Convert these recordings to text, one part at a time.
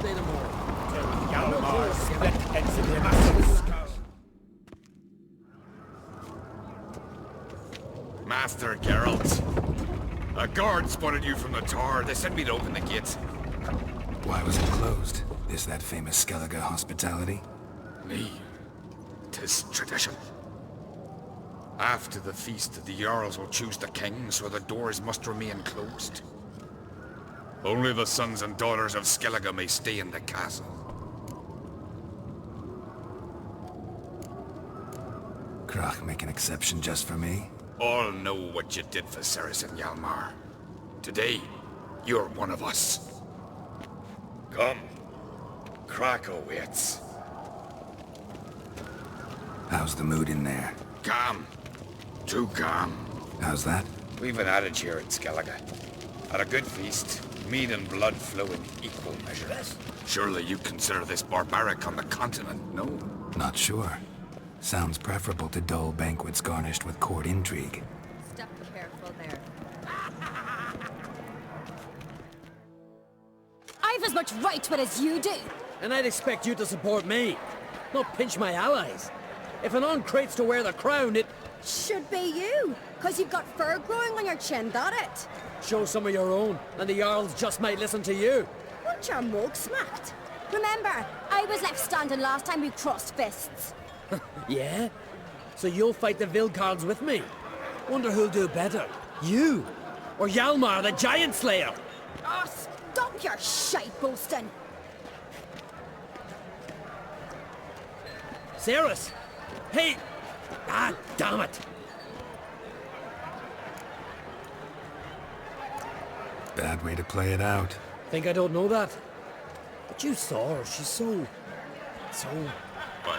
say no more. Hjalmar split heads in the massive skull. Master Geralt. A guard spotted you from the tower. They sent me to open the gate. Why was it closed? Is that famous Skellige hospitality? Me. 'Tis tradition. After the feast, the Jarls will choose the king, so the doors must remain closed. Only the sons and daughters of Skellige may stay in the castle. Krach make an exception just for me? All know what you did for Ceres and Hjalmar. Today, you're one of us. Come. Krakow waits. How's the mood in there? Calm. Too calm. How's that? We've an adage here in Skellige. At a good feast, mead and blood flow in equal measures. Surely you consider this barbaric on the continent, no? Not sure. Sounds preferable to dull banquets garnished with court intrigue. Step careful there. I've as much right to it as you do. And I'd expect you to support me, not pinch my allies. If an on-crate's to wear the crown, it... Should be you, because you've got fur growing on your chin, that it? Show some of your own, and the Jarls just might listen to you. Want your mug smacked? Remember, I was left standing last time we crossed fists. Yeah? So you'll fight the Vilcards with me? Wonder who'll do better, you or Hjalmar the Giant Slayer? Oh, stop your shite boasting! Ceres! Hey! Ah, damn it! Bad way to play it out. Think I don't know that? But you saw her, she's so...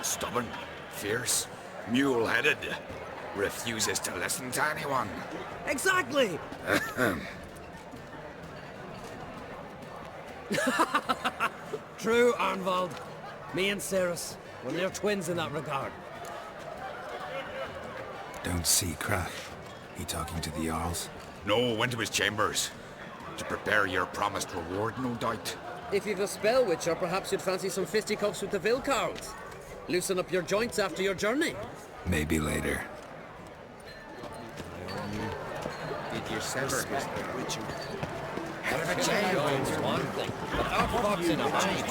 Stubborn, fierce, mule-headed. Refuses to listen to anyone. Exactly! True, Arnvald. Me and Ceres, well, they're twins in that regard. Don't see Krach. He talking to the Jarls? No, went to his chambers. To prepare your promised reward, no doubt. If you've a spell witcher, perhaps you'd fancy some fisticuffs with the Vilcards. Loosen up your joints after your journey. Maybe later. Did your sever witcher? Head of a jail. One thing, but our fox in a mind.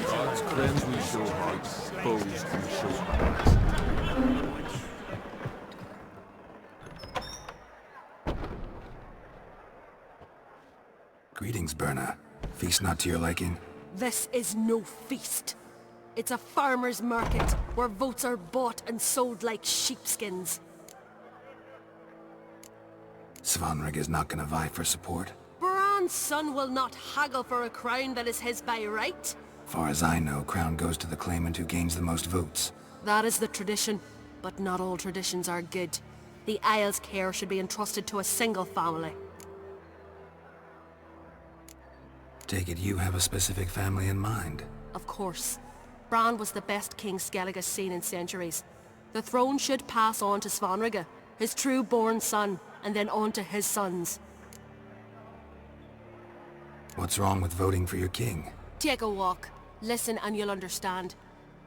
God's friends we show hearts, foes we show hearts. Greetings, Berna. Feast not to your liking? This is no feast. It's a farmer's market where votes are bought and sold like sheepskins. Svanrig is not gonna vie for support? Bran's son will not haggle for a crown that is his by right. Far as I know, crown goes to the claimant who gains the most votes. That is the tradition, but not all traditions are good. The Isle's care should be entrusted to a single family. Take it you have a specific family in mind? Of course. Bran was the best king Skellige's seen in centuries. The throne should pass on to Svanrige, his true-born son, and then on to his sons. What's wrong with voting for your king? Take a walk. Listen and you'll understand.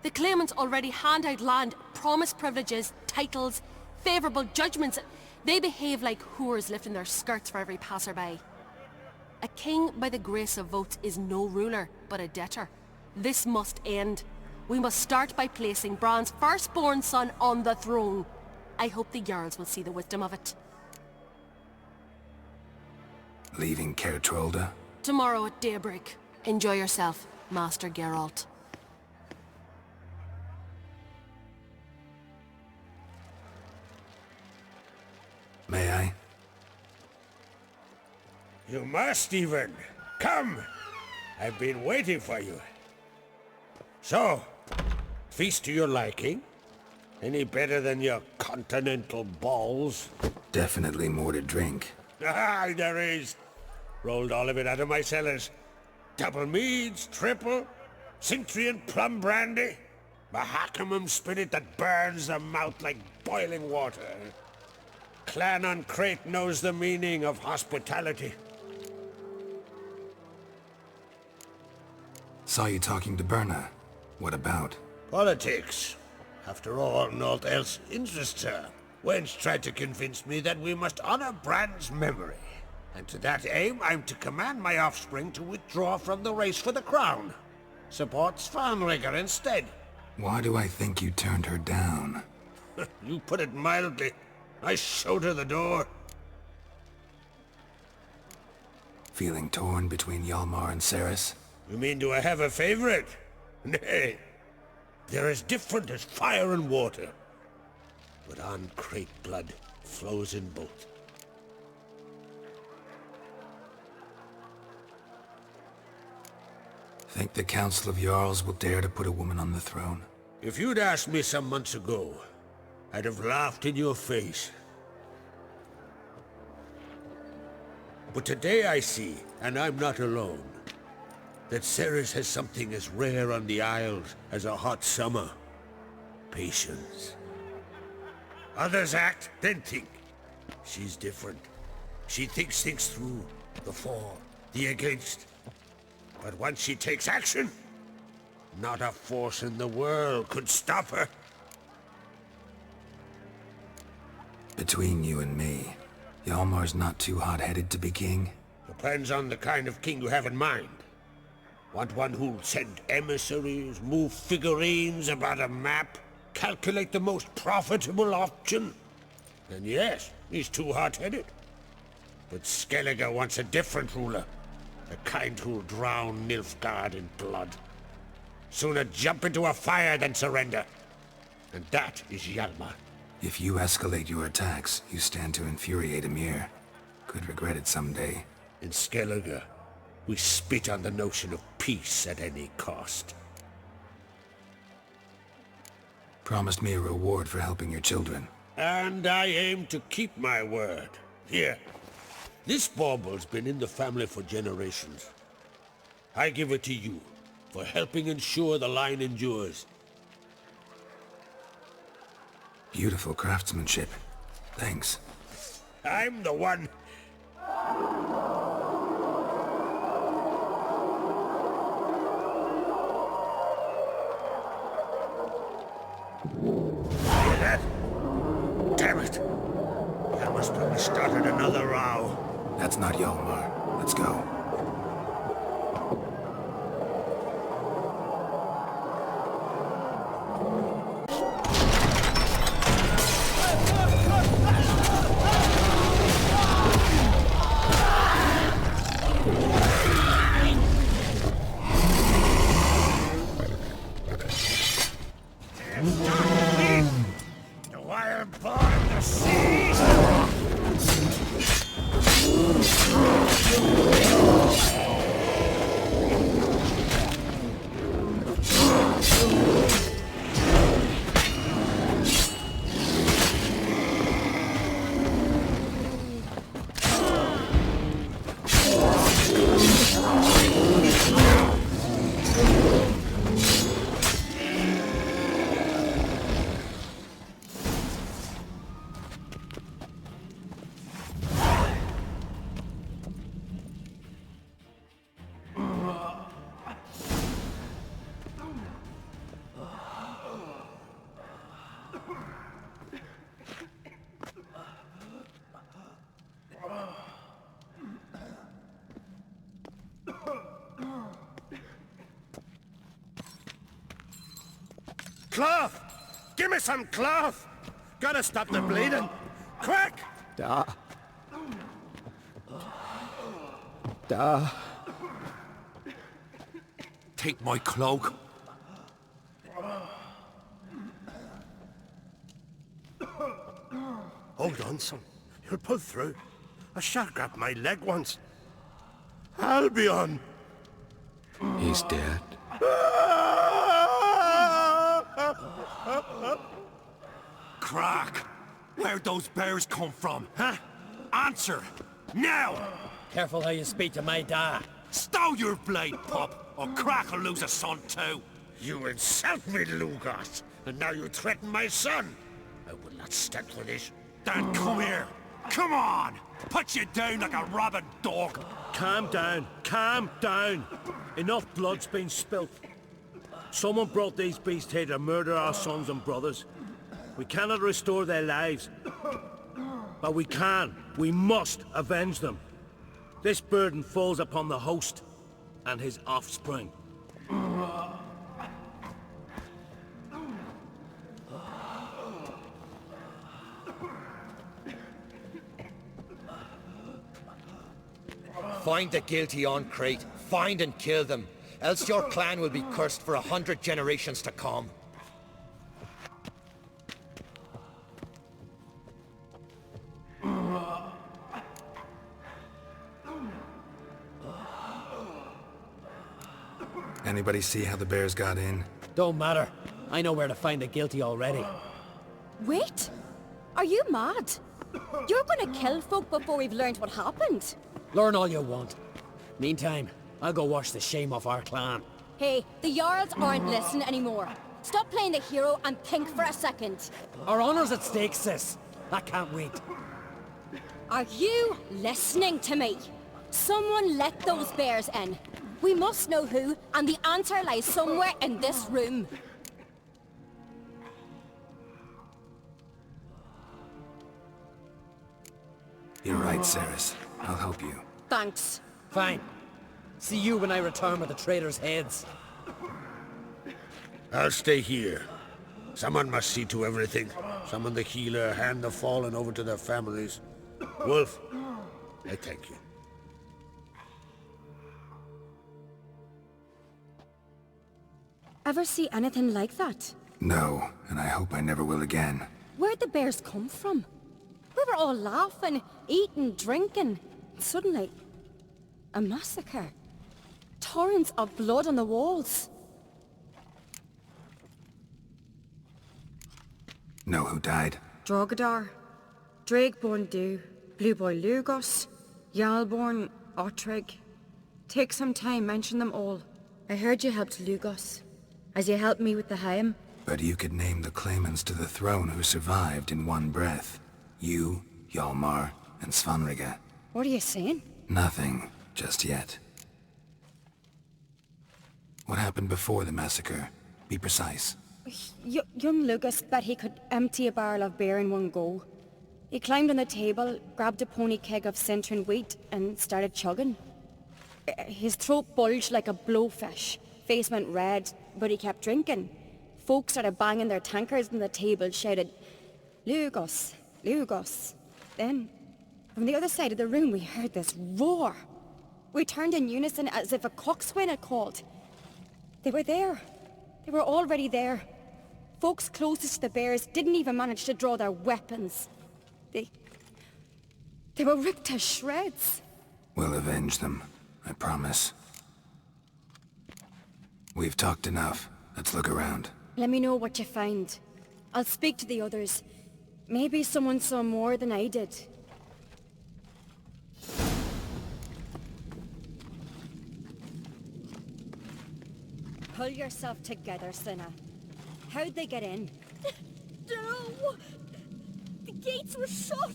The claimants already hand out land, promise privileges, titles, favourable judgments. They behave like whores lifting their skirts for every passerby. A king by the grace of votes is no ruler, but a debtor. This must end. We must start by placing Bran's firstborn son on the throne. I hope the Jarls will see the wisdom of it. Leaving Caer Trolde? Tomorrow at daybreak. Enjoy yourself, Master Geralt. May I? You must even. Come! I've been waiting for you. So, feast to your liking? Any better than your continental balls? Definitely more to drink. Ah, there is. Rolled all of it out of my cellars. Double meads, triple, Cintrian plum brandy, Mahakimum spirit that burns the mouth like boiling water. Clan on Crate knows the meaning of hospitality. Saw you talking to Berna. What about? Politics. After all, naught else interests her. Wench tried to convince me that we must honor Bran's memory. And to that aim, I'm to command my offspring to withdraw from the race for the crown. Supports Farnrigger instead. Why do I think you turned her down? You put it mildly. I showed her the door. Feeling torn between Hjalmar and Ceres? You mean, do I have a favorite? Nay. They're as different as fire and water. But An-Crate blood flows in both. Think the Council of Jarls will dare to put a woman on the throne? If you'd asked me some months ago, I'd have laughed in your face. But today I see, and I'm not alone, that Ceres has something as rare on the Isles as a hot summer. Patience. Others act, then think. She's different. She thinks things through. The for, the against. But once she takes action, not a force in the world could stop her. Between you and me, Hjalmar's not too hot-headed to be king? Depends on the kind of king you have in mind. Want one who'll send emissaries, move figurines about a map, calculate the most profitable option? Then yes, he's too hot-headed. But Skellige wants a different ruler. The kind who'll drown Nilfgaard in blood. Sooner jump into a fire than surrender. And that is Hjalmar. If you escalate your attacks, you stand to infuriate Emir. Could regret it someday. In Skellige, we spit on the notion of peace at any cost. Promised me a reward for helping your children. And I aim to keep my word. Here. This bauble's been in the family for generations. I give it to you, for helping ensure the line endures. Beautiful craftsmanship. Thanks. I'm the one. Hear that? Damn it! Yalmar's probably started another row. That's not Hjalmar. Let's go. The wild boar of the sea! Cloth! Give me some cloth! Gotta stop the bleeding! Quick! Da. Take my cloak. Hold on, son. You'll pull through. A shark grabbed my leg once. Albion! He's dead. Crack! Where'd those bears come from, huh? Answer! Now! Careful how you speak to my dad. Stow your blade, pup, or Crack will lose a son too! You insult me, Lugos, and now you threaten my son. I will not stand for this. Then come here! Come on! Put you down like a rabid dog! calm down. Calm down. Enough blood's been spilt. Someone brought these beasts here to murder our sons and brothers. We cannot restore their lives. But we can. We must avenge them. This burden falls upon the host and his offspring. Find the guilty on Crete. Find and kill them. Else your clan will be cursed for 100 generations to come. Anybody see how the bears got in? Don't matter. I know where to find the guilty already. Wait! Are you mad? You're gonna kill folk before we've learned what happened. Learn all you want. Meantime, I'll go wash the shame off our clan. Hey, the Jarls aren't listening anymore. Stop playing the hero and think for a second. Our honor's at stake, sis. I can't wait. Are you listening to me? Someone let those bears in. We must know who, and the answer lies somewhere in this room. You're right, Ceres. I'll help you. Thanks. Fine. See you when I return with the traitors' heads. I'll stay here. Someone must see to everything. Summon the healer, hand the fallen over to their families. Wolf, I thank you. Ever see anything like that? No, and I hope I never will again. Where'd the bears come from? We were all laughing, eating, drinking. Suddenly, a massacre. Torrents of blood on the walls. Know who died? Drogadar, Drakeborn Du, Blue Boy Lugos, Yalborn, Ottrig. Take some time, mention them all. I heard you helped Lugos, as you helped me with the Haim. But you could name the claimants to the throne who survived in one breath. You, Hjalmar, and Svanrige. What are you saying? Nothing, just yet. What happened before the massacre? Be precise. Young Lugos bet he could empty a barrel of beer in one go. He climbed on the table, grabbed a pony keg of Cintron wheat, and started chugging. His throat bulged like a blowfish, face went red, but he kept drinking. Folks started banging their tankards on the table, shouted, "Lugos, Lugos." Then, from the other side of the room, we heard this roar. We turned in unison as if a coxswain had called. They were there. They were already there. Folks closest to the bears didn't even manage to draw their weapons. They were ripped to shreds. We'll avenge them, I promise. We've talked enough. Let's look around. Let me know what you find. I'll speak to the others. Maybe someone saw more than I did. Pull yourself together, Cinna. How'd they get in? No! The gates were shut!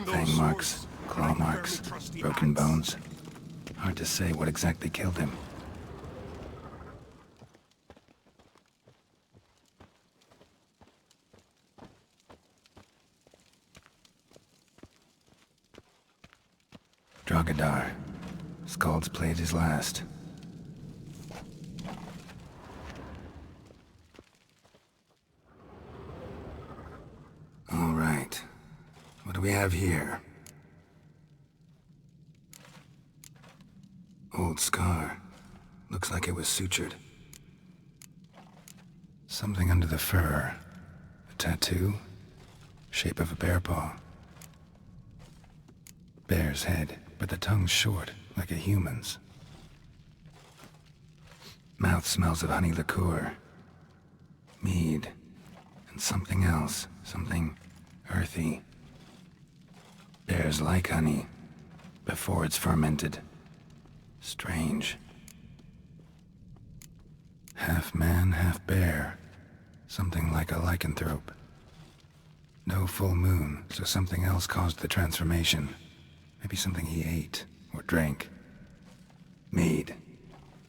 Fang marks, claw marks, broken bones. Hard to say what exactly killed him. Drogadar. Skald's played his last. All right. What do we have here? Old scar. Looks like it was sutured. Something under the fur. A tattoo? Shape of a bear paw. Bear's head, but the tongue's short, like a human's. Mouth smells of honey liqueur. Mead. And something else. Something earthy. Bear's is like honey, before it's fermented. Strange. Half man, half bear. Something like a lycanthrope. No full moon, so something else caused the transformation. Maybe something he ate, or drank. Mead.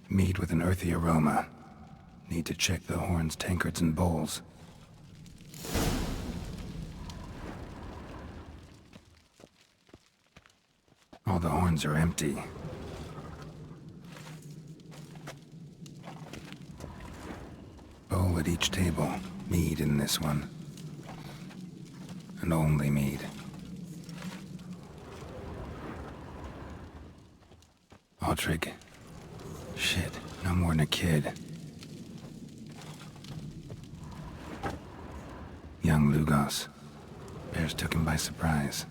Mead with an earthy aroma. Need to check the horns, tankards, and bowls. All the horns are empty. Bowl at each table. Mead in this one. And only mead. Autrig. Shit, no more than a kid. Young Lugos. Bears took him by surprise.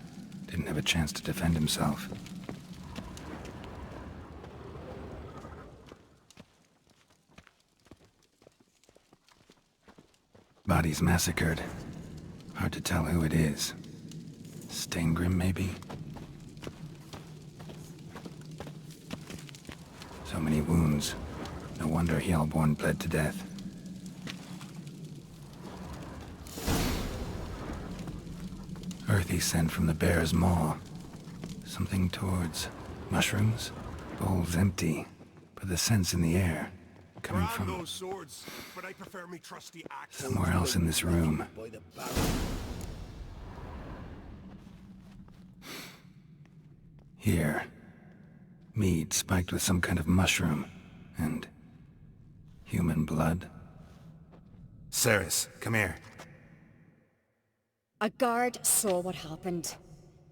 Didn't have a chance to defend himself. Bodies massacred. Hard to tell who it is. Steingrim, maybe? So many wounds. No wonder Hjalborn bled to death. Earthy scent from the bear's maw. Something towards mushrooms? Bowl's empty, but the scent's in the air. Coming from those swords, but I prefer me trusty axe. somewhere else in this room. Here. Mead spiked with some kind of mushroom. And human blood. Ceres, come here. A guard saw what happened.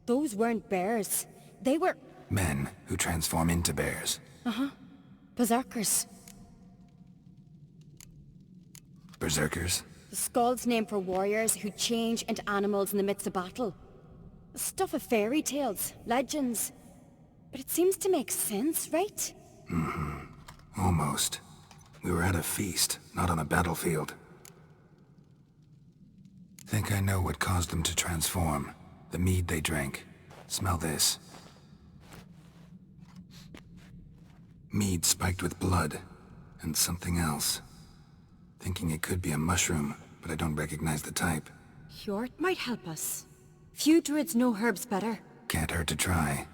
Those weren't bears. They were... Men who transform into bears. berserkers. Berserkers? The Skald's name for warriors who change into animals in the midst of battle. Stuff of fairy tales, legends. But it seems to make sense, right? Almost. We were at a feast, not on a battlefield. Think I know what caused them to transform. The mead they drank. Smell this. Mead spiked with blood. And something else. Thinking it could be a mushroom, but I don't recognize the type. Hjort might help us. Few druids know herbs better. Can't hurt to try.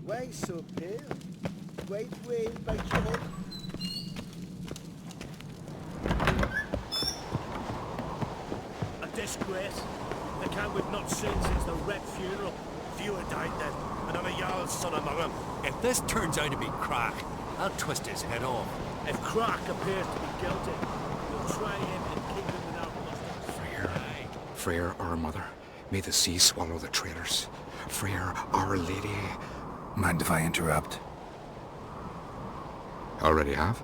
Why so pale? White whale by trouble. A disgrace. The camp we've not seen since the Red funeral. Few had died then, and not a Jarl's son among them. If this turns out to be Crack, I'll twist his head off. If Crack appears to be guilty, we'll try him and keep him without bloodstain. Freyr, our mother, may the sea swallow the traitors. Freyr, our lady. Mind if I interrupt? Already have?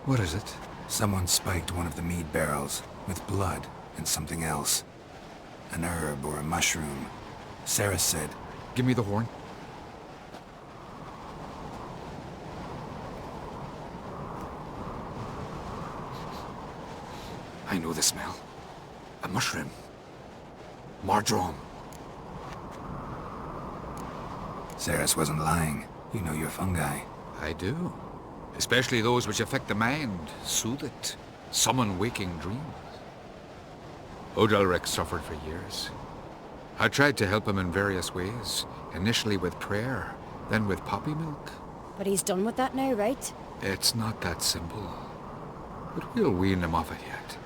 What is it? Someone spiked one of the mead barrels with blood and something else. An herb or a mushroom. Ceres said, Give me the horn. I know the smell. A mushroom. Mardrome. Ceres wasn't lying. You know your fungi. I do. Especially those which affect the mind, soothe it, summon waking dreams. Odalric suffered for years. I tried to help him in various ways, initially with prayer, then with poppy milk. But he's done with that now, right? It's not that simple. But we'll wean him off it yet.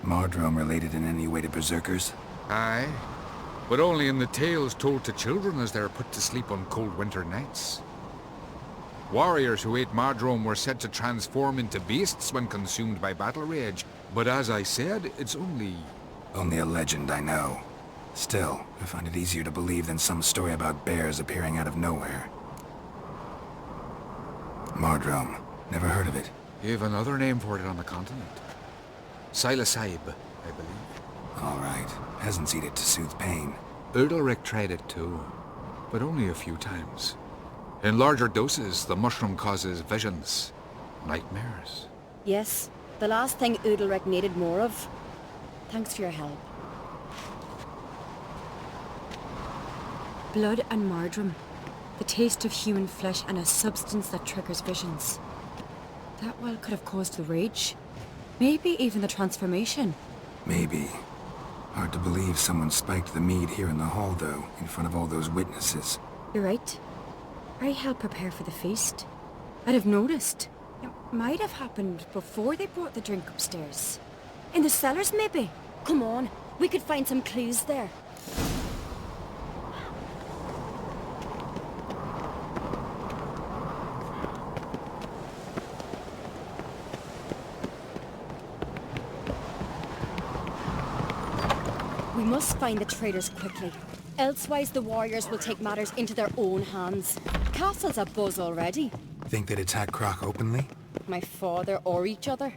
Mardrome related in any way to berserkers? Aye, but only in the tales told to children as they're put to sleep on cold winter nights. Warriors who ate Mardrome were said to transform into beasts when consumed by battle rage, but as I said, it's only a legend, I know. Still, I find it easier to believe than some story about bears appearing out of nowhere. Mardrome. Never heard of it. You have another name for it on the continent. Silasaib, I believe. All right. Peasants eat it to soothe pain. Udalric tried it too, but only a few times. In larger doses, the mushroom causes visions, nightmares. Yes, the last thing Udalric needed more of. Thanks for your help. Blood and marjoram. The taste of human flesh and a substance that triggers visions. That well could have caused the rage. Maybe even the transformation. Maybe. Hard to believe someone spiked the mead here in the hall, though, in front of all those witnesses. You're right. I helped prepare for the feast. I'd have noticed. It might have happened before they brought the drink upstairs. In the cellars, maybe? Come on, we could find some clues there. We must find the traitors quickly. Elsewise, the warriors will take matters into their own hands. Castle's abuzz already. Think they'd attack Croc openly? My father or each other.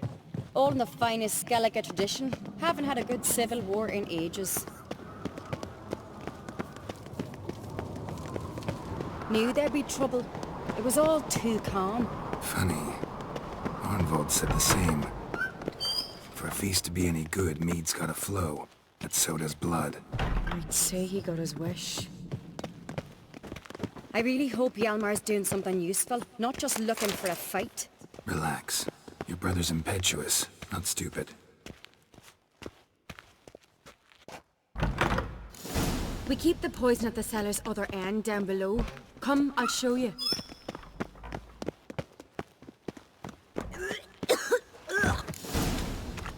All in the finest Skellige tradition. Haven't had a good civil war in ages. Knew there'd be trouble. It was all too calm. Funny. Arnvold said the same. For a feast to be any good, mead's gotta flow. But so does blood. I'd say he got his wish. I really hope Hjalmar's doing something useful, not just looking for a fight. Relax. Your brother's impetuous, not stupid. We keep the poison at the cellar's other end down below. Come, I'll show you.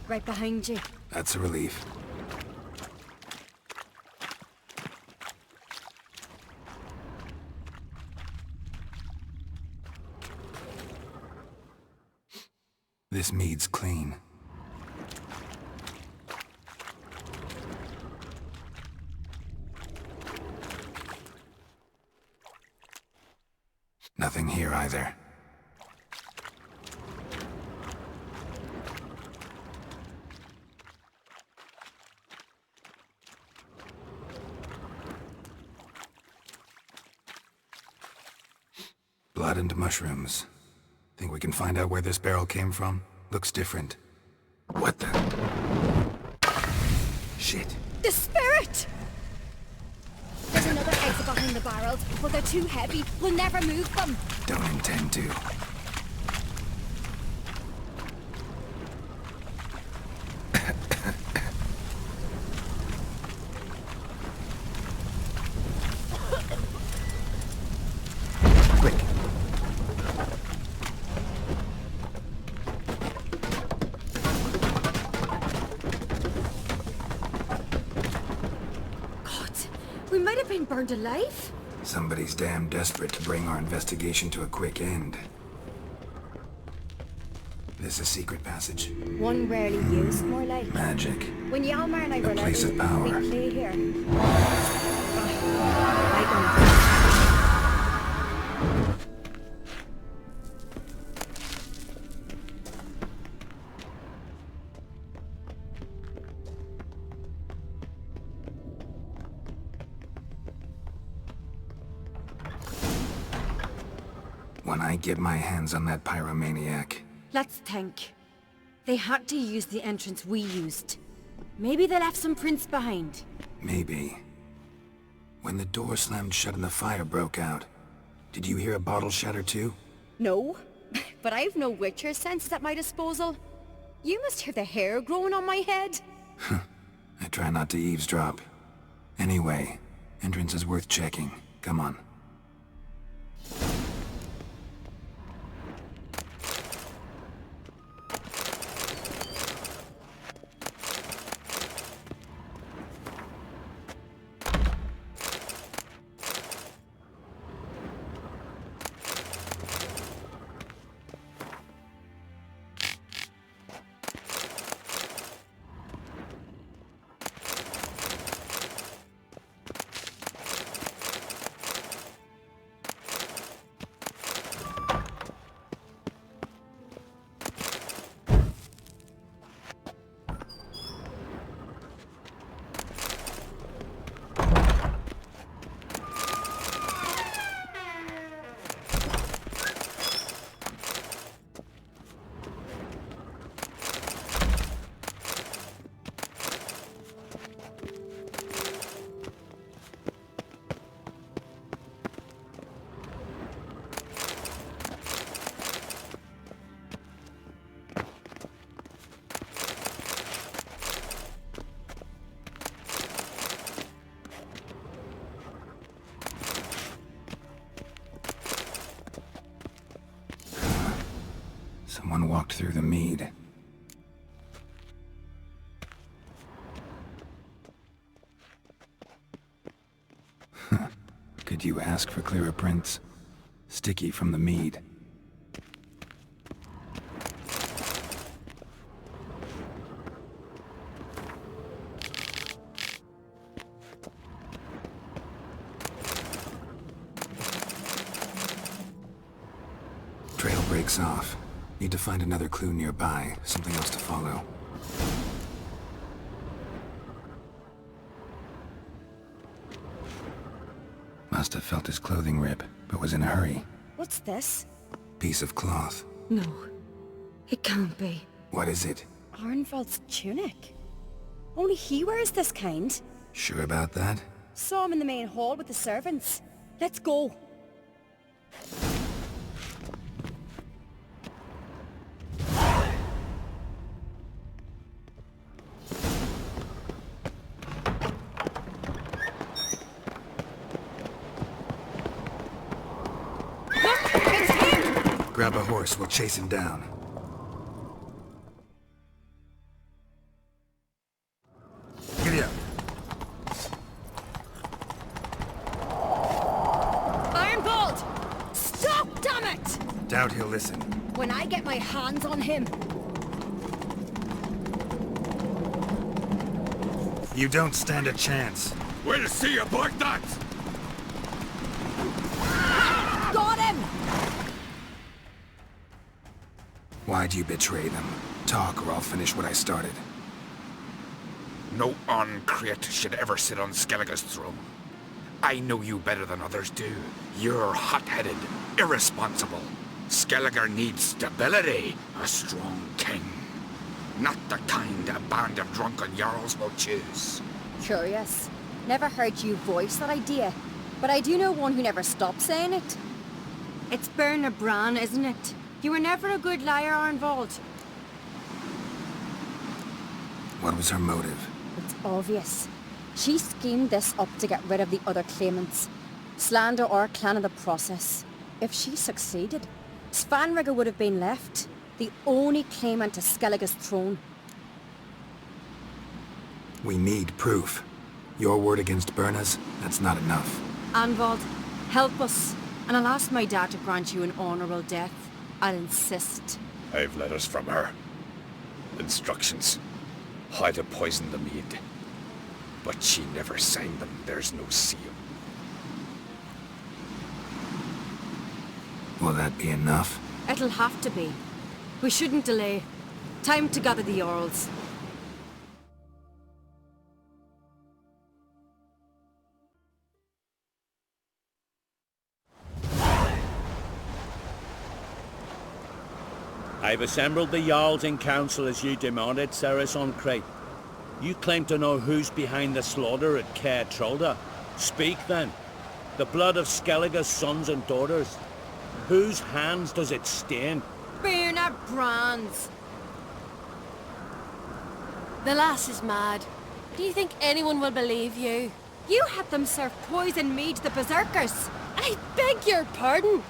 Right behind you. That's a relief. This mead's clean. Nothing here either. Blood and mushrooms. Think we can find out where this barrel came from? Looks different. What the? Shit. The spirit! There's another exit behind the barrels, but they're too heavy. We'll never move them. Don't intend to. Quick. We might have been burned alive. Somebody's damn desperate to bring our investigation to a quick end. This a secret passage. One rarely used, more like. Magic. When Hjalmar and I were place of power. we play here. When I get my hands on that pyromaniac. Let's think. They had to use the entrance we used. Maybe they left some prints behind. Maybe. When the door slammed shut and the fire broke out, did you hear a bottle shatter too? No, but I've no Witcher senses at my disposal. You must hear the hair growing on my head. I try not to eavesdrop. Anyway, entrance is worth checking. Come on. walked through the mead. Could you ask for clearer prints? Sticky from the mead. Trail breaks off. Need to find another clue nearby, something else to follow. Must have felt his clothing rip, but was in a hurry. What's this? Piece of cloth. No. It can't be. What is it? Arnvald's tunic. Only he wears this kind. Sure about that? Saw him in the main hall with the servants. Let's go. Grab a horse, we'll chase him down. Giddy up. Ironbolt! Stop, damn it! Doubt he'll listen. When I get my hands on him... You don't stand a chance. We'll see about that! Got him! Why'd you betray them? Talk or I'll finish what I started. No uncreate should ever sit on Skellige's throne. I know you better than others do. You're hot-headed, irresponsible. Skellige needs stability, a strong king. Not the kind a band of drunken jarls will choose. Curious. Never heard you voice that idea, but I do know one who never stops saying it. It's Berna Bran, isn't it? You were never a good liar, Arnvald. What was her motive? It's obvious. She schemed this up to get rid of the other claimants. Slander our clan in the process. If she succeeded, Svanrige would have been left, the only claimant to Skellige's throne. We need proof. Your word against Berna's, that's not enough. Arnvald, help us, and I'll ask my dad to grant you an honourable death. I'll insist. I've letters from her. Instructions. How to poison the mead. But she never signed them. There's no seal. Will that be enough? It'll have to be. We shouldn't delay. Time to gather the Jarls. I've assembled the Jarls in council as you demanded, Ceres on Crate. You claim to know who's behind the slaughter at Caer Trolda. Speak then. The blood of Skellige's sons and daughters. Whose hands does it stain? Berna Bran's. The lass is mad. Do you think anyone will believe you? You had them serve poison mead to the berserkers. I beg your pardon.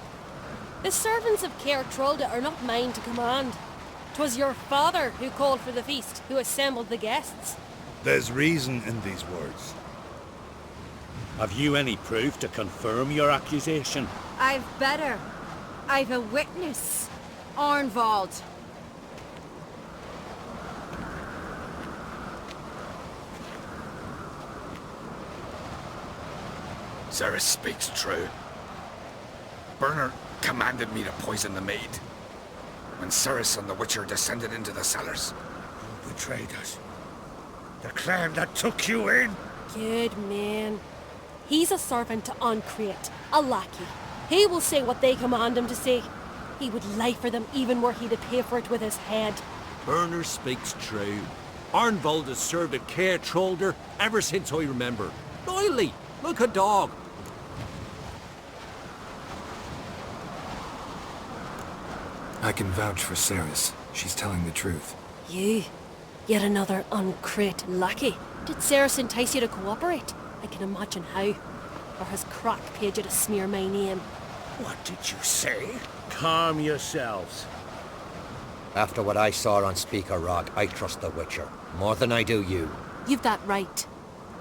The servants of Caer Trolda are not mine to command. 'Twas your father who called for the feast, who assembled the guests. There's reason in these words. Have you any proof to confirm your accusation? I've better. I've a witness. Arnvald. Ceres speaks true. Berna commanded me to poison the maid. When Ceres and the Witcher descended into the cellars. Who betrayed us? The clan that took you in? Good man. He's a servant to Ancreate, a lackey. He will say what they command him to say. He would lie for them even were he to pay for it with his head. Berner speaks true. Arnvald has served at Caer Trolder ever since I remember. Loyally, like a dog. I can vouch for Ceres. She's telling the truth. You? Yet another Ancreate lackey? Did Ceres entice you to cooperate? I can imagine how. Or has Crack paid you to smear my name? What did you say? Calm yourselves. After what I saw on Speaker Rock, I trust the Witcher. More than I do you. You've that right.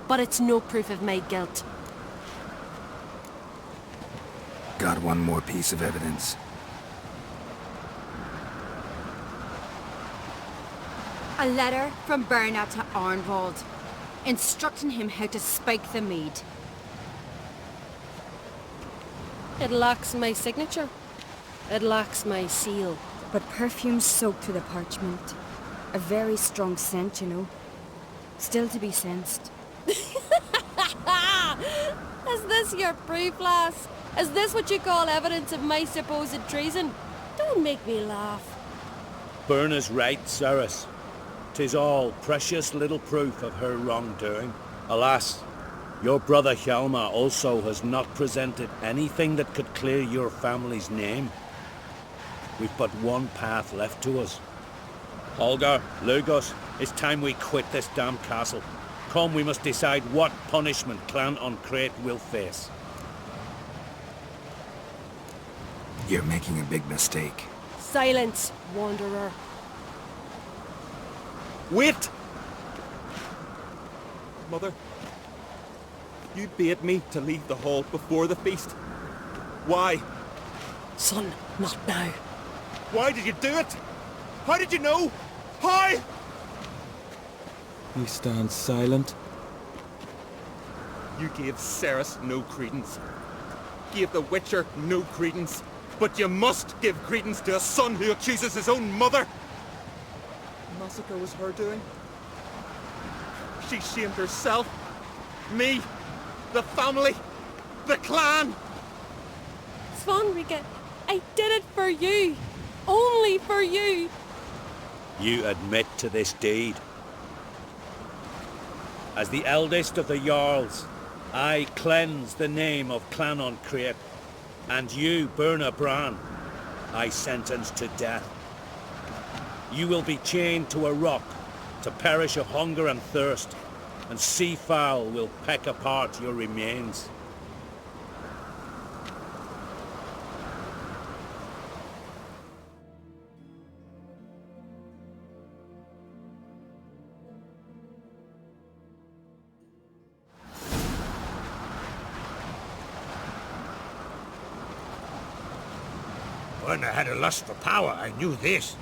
But it's no proof of my guilt. Got one more piece of evidence. A letter from Bernard to Arnvald, instructing him how to spike the mead. It lacks my signature. It lacks my seal. But perfume soaked through the parchment. A very strong scent, you know. Still to be sensed. Is this your proof, lass? Is this what you call evidence of my supposed treason? Don't make me laugh. Berna's right, Ceres. 'Tis all precious little proof of her wrongdoing. Alas, your brother Hjalmar also has not presented anything that could clear your family's name. We've but one path left to us. Holger, Lugos, it's time we quit this damn castle. Come, we must decide what punishment Clan Uncrate will face. You're making a big mistake. Silence, wanderer. Wait! Mother, you bade me to leave the hall before the feast. Why? Son, not now. Why did you do it? How did you know? How? You stand silent. You gave Ceres no credence. Gave the Witcher no credence. But you must give credence to a son who accuses his own mother. The massacre was her doing. She shamed herself. Me. The family. The clan. Svanrika, I did it for you. Only for you. You admit to this deed. As the eldest of the Jarls, I cleanse the name of Clan Uncrate, and you, Berna Bran, I sentence to death. You will be chained to a rock to perish of hunger and thirst, and sea fowl will peck apart your remains. When I had a lust for power, I knew this.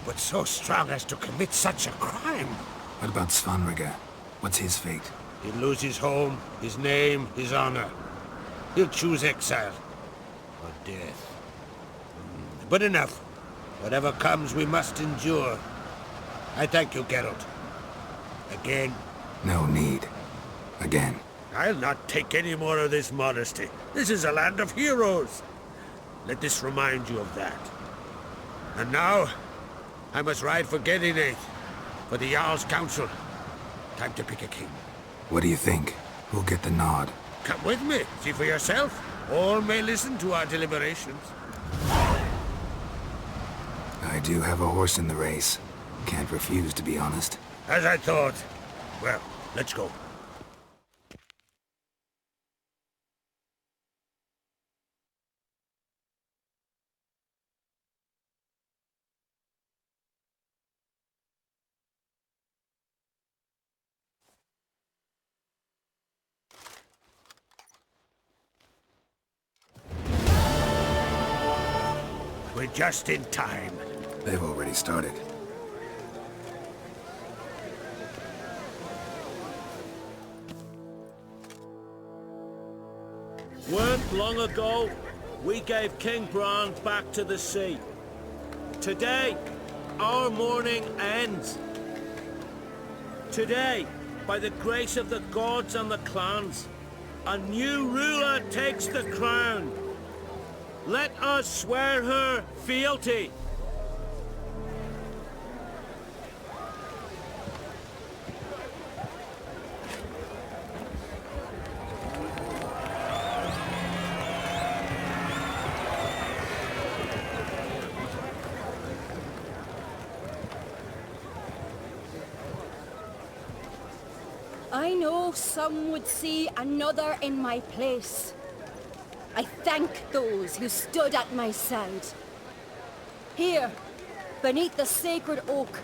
But so strong as to commit such a crime. What about Svanrika? What's his fate? He'll lose his home, his name, his honor. He'll choose exile. Or death. But enough. Whatever comes, we must endure. I thank you, Geralt. Again. No need. Again. I'll not take any more of this modesty. This is a land of heroes. Let this remind you of that. And now, I must ride for Gedinath, for the Jarl's Council. Time to pick a king. What do you think? Who'll get the nod? Come with me, see for yourself. All may listen to our deliberations. I do have a horse in the race. Can't refuse, to be honest. As I thought. Well, let's go. We're just in time. They've already started. Weren't long ago, we gave King Bran back to the sea. Today, our mourning ends. Today, by the grace of the gods and the clans, a new ruler takes the crown. Let us swear her fealty. I know some would see another in my place. I thank those who stood at my side. Here, Beneath the sacred oak,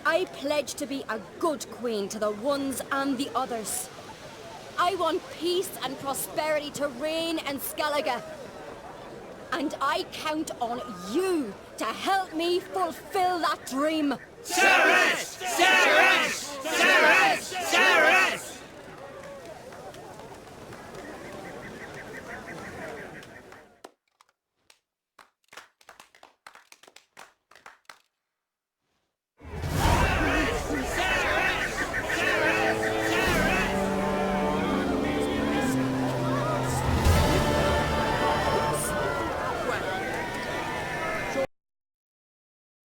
I pledge to be a good queen to the ones and the others. I want peace and prosperity to reign in Skellige. And I count on you to help me fulfill that dream. Sarah!